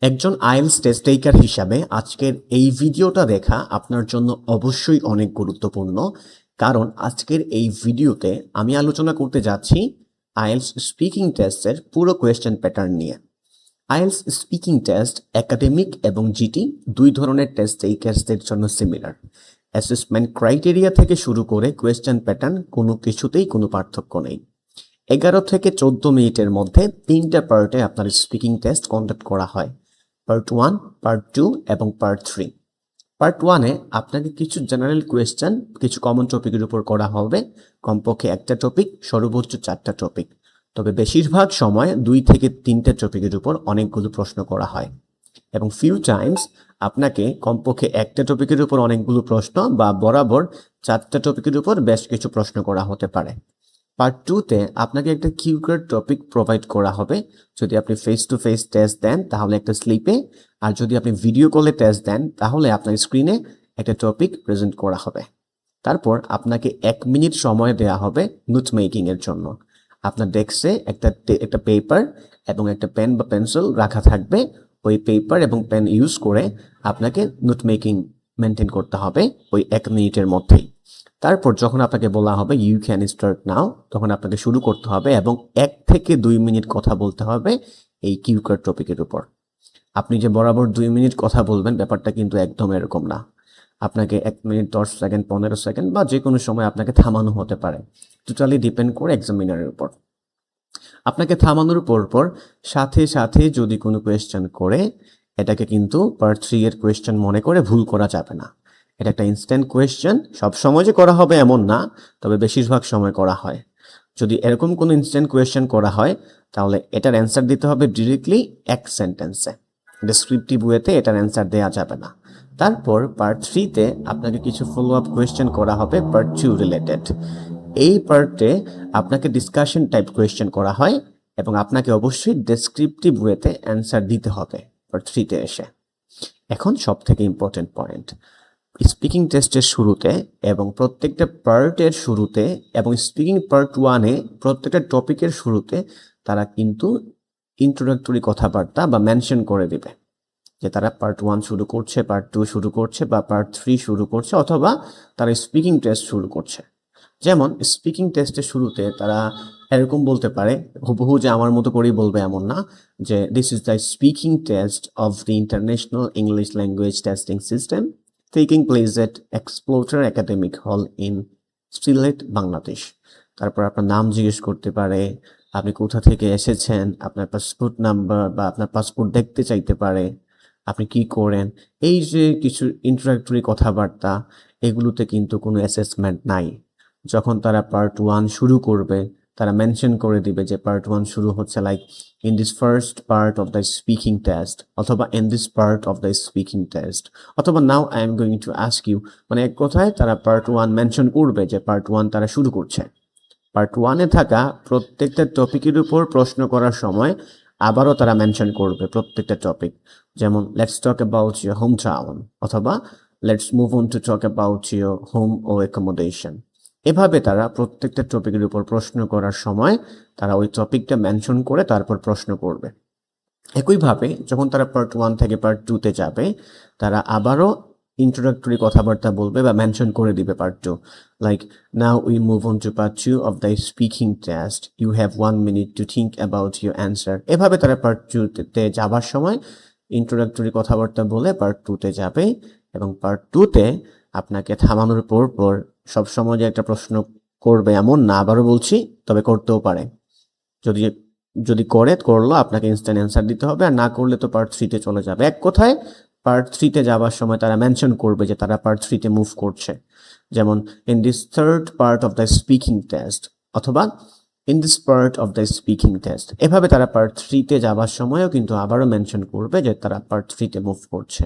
একজন IELTS test টেকার হিসাবে আজকের এই ভিডিওটা দেখা আপনার জন্য অবশ্যই অনেক গুরুত্বপূর্ণ, কারণ আজকের এই ভিডিওতে আমি আলোচনা করতে যাচ্ছি আইএলটিএস স্পিকিং টেস্টের পুরো কোয়েশ্চেন প্যাটার্ন নিয়ে। আইএলটিএস স্পিকিং টেস্ট একাডেমিক এবং জিটি দুই ধরনের টেস্ট টেকার্সদের জন্য সিমিলার। অ্যাসেসমেন্ট ক্রাইটেরিয়া থেকে শুরু করে কোয়েশ্চেন প্যাটার্ন কোনো কিছুতেই কোনো পার্থক্য নেই। 11 থেকে 14 মিনিটের মধ্যে 3টা পার্টে আপনার স্পিকিং টেস্ট কন্ডাক্ট করা হয়। পার্ট 1, পার্ট 2 এবং পার্ট 3। পার্ট 1-এ আপনাকে কিছু জেনারেল কোয়েশ্চেন, কিছু কমন টপিকের উপর করা হবে, কমপক্ষে একটা টপিক, সর্বোচ্চ 4টা টপিক। তবে বেশিরভাগ সময় 2 থেকে 3টে টপিকের উপর অনেকগুলো প্রশ্ন করা হয় এবং ফিউ টাইমস আপনাকে কমপক্ষে একটা টপিকের উপর অনেকগুলো প্রশ্ন বা বরাবর 4টা টপিকের উপর বেশ কিছু প্রশ্ন করা হতে পারে। পার্ট 2-তে আপনাকে একটা কিউকার টপিক প্রোভাইড করা হবে। যদি আপনি ফেস টু ফেস টেস্ট দেন তাহলে একটা স্লিপে, আর যদি আপনি ভিডিও কলে টেস্ট দেন তাহলে আপনার স্ক্রিনে একটা টপিক প্রেজেন্ট করা হবে। তারপর আপনাকে 1 মিনিট সময় দেওয়া হবে নোট মেকিংয়ের জন্য। আপনার ডেস্কে একটা পেপার এবং একটা পেন বা পেন্সিল রাখা থাকবে। ওই পেপার এবং পেন ইউজ করে আপনাকে নোট মেকিং মেনটেন করতে হবে ওই 1 মিনিটের মধ্যেই। তারপর যখন আপনাকে বলা হবে ইউ ক্যান স্টার্ট নাও, তখন আপনাকে শুরু করতে হবে এবং 1 থেকে 2 মিনিট কথা বলতে হবে এই কিউকার টপিকের উপর। আপনি যে বরাবর 2 মিনিট কথা বলবেন ব্যাপারটা কিন্তু একদম এরকম না। আপনাকে 1 মিনিট 10 সেকেন্ড, 15 সেকেন্ড বা যে কোনো সময় আপনাকে থামানো হতে পারে। টোটালি ডিপেন্ড করে এক্সামিনারের উপর। আপনাকে থামানোর পর সাথে সাথে যদি কোনো কোয়েশ্চেন করে, এটাকে কিন্তু পার্ট 3 এর কোয়েশ্চেন মনে করে ভুল করা যাবে না। এটা একটা ইনস্ট্যান্ট কোয়েশ্চেন, সব সময় যে করা হবে এমন না, তবে বেশিরভাগ সময় করা হয়। যদি এরকম কোনো ইনস্ট্যান্ট কোয়েশ্চেন করা হয় তাহলে এটার অ্যান্সার দিতে হবে ডিরেক্টলি 1 সেন্টেন্সে। ডেসক্রিপটিভ ওয়েতে এটার অ্যান্সার দেওয়া যাবে না। তারপর পার্ট 3-তে আপনাকে কিছু ফলো আপ কোয়েশ্চেন করা হবে পার্ট 2 রিলেটেড। এই পার্টে আপনাকে ডিসকাশন টাইপ কোয়েশ্চেন করা হয় এবং আপনাকে অবশ্যই ডেসক্রিপটিভ ওয়েতে অ্যান্সার দিতে হবে পার্ট 3-তে এসে। এখন সব থেকে ইম্পর্টেন্ট পয়েন্ট, স্পিকিং টেস্টের শুরুতে এবং প্রত্যেকটা পার্টের শুরুতে এবং স্পিকিং পার্ট 1-এ প্রত্যেকটা টপিকের শুরুতে তারা কিন্তু ইন্ট্রোডাক্টরি কথাবার্তা বা মেনশন করে দিবে যে তারা পার্ট 1 শুরু করছে, পার্ট 2 শুরু করছে বা পার্ট 3 শুরু করছে, অথবা তারা স্পিকিং টেস্ট শুরু করছে। যেমন স্পিকিং টেস্টের শুরুতে তারা এরকম বলতে পারে, হুবহু যে আমার মতো করেই বলবে এমন না, যে this is the speaking test of the international English language testing system taking place at Explorer Academic Hall in Sylhet, Bangladesh. তারপর আপনার নাম জিজ্ঞেস করতে পারে, আপনি কোথা থেকে এসেছেন, আপনার পাসপোর্ট নাম্বার বা আপনার পাসপোর্ট দেখতে চাইতে পারে, আপনি কি করেন। এই যে কিছু ইন্ট্রোডাক্টরি কথাবার্তা, এগুলোতে কিন্তু কোনো অ্যাসেসমেন্ট নাই। যখন তারা পার্ট 1 শুরু করবে তারা মেনশন করে দিবে যে পার্ট 1 শুরু হচ্ছে like in this first part of the speaking test, অথবা in this part of the speaking test, অথবা now I am going to ask you. মানে এক কথায় তারা পার্ট 1 মেনশন করবে যে পার্ট 1 তারা শুরু করছে। পার্ট 1-এ থাকা প্রত্যেকটা টপিকের উপর প্রশ্ন করার সময় আবারও তারা মেনশন করবে প্রত্যেকটা টপিক। যেমন let's talk about your home town, অথবা let's move on to talk about your home ও অ্যাকোমোডেশন। এভাবে তারা প্রত্যেকটা টপিকের উপর প্রশ্ন করার সময় তারা ওই টপিকটা মেনশন করে তারপর প্রশ্ন করবে। একইভাবে যখন তারা পার্ট 1 থেকে পার্ট 2-তে যাবে তারা আবারও ইন্ট্রোডাক্টরি কথাবার্তা বলবে বা মেনশন করে দিবে part 2, like now we move on to part 2 of the speaking test, you have 1 minute to think about your answer. এভাবে তারা পার্ট 2-তে যাবার সময় ইন্ট্রোডাক্টরি কথাবার্তা বলে পার্ট 2-তে যাবে এবং পার্ট 2-তে আপনাকে থামানোর পর সবসময় যে একটা প্রশ্ন করবে এমন না, আবারও বলছি, তবে করতেও পারে। যদি যদি করলো আপনাকে ইনস্ট্যান্ট অ্যান্সার দিতে হবে, আর না করলে তো পার্ট 3-তে চলে যাবে। এক কথায় পার্ট 3-তে যাবার সময় তারা মেনশন করবে যে তারা পার্ট 3-তে মুভ করছে। যেমন in this third part of the speaking test, অথবা in this part of the speaking test. এভাবে তারা পার্ট 3-তে যাবার সময়ও কিন্তু আবারও মেনশন করবে যে তারা পার্ট 3-তে মুভ করছে।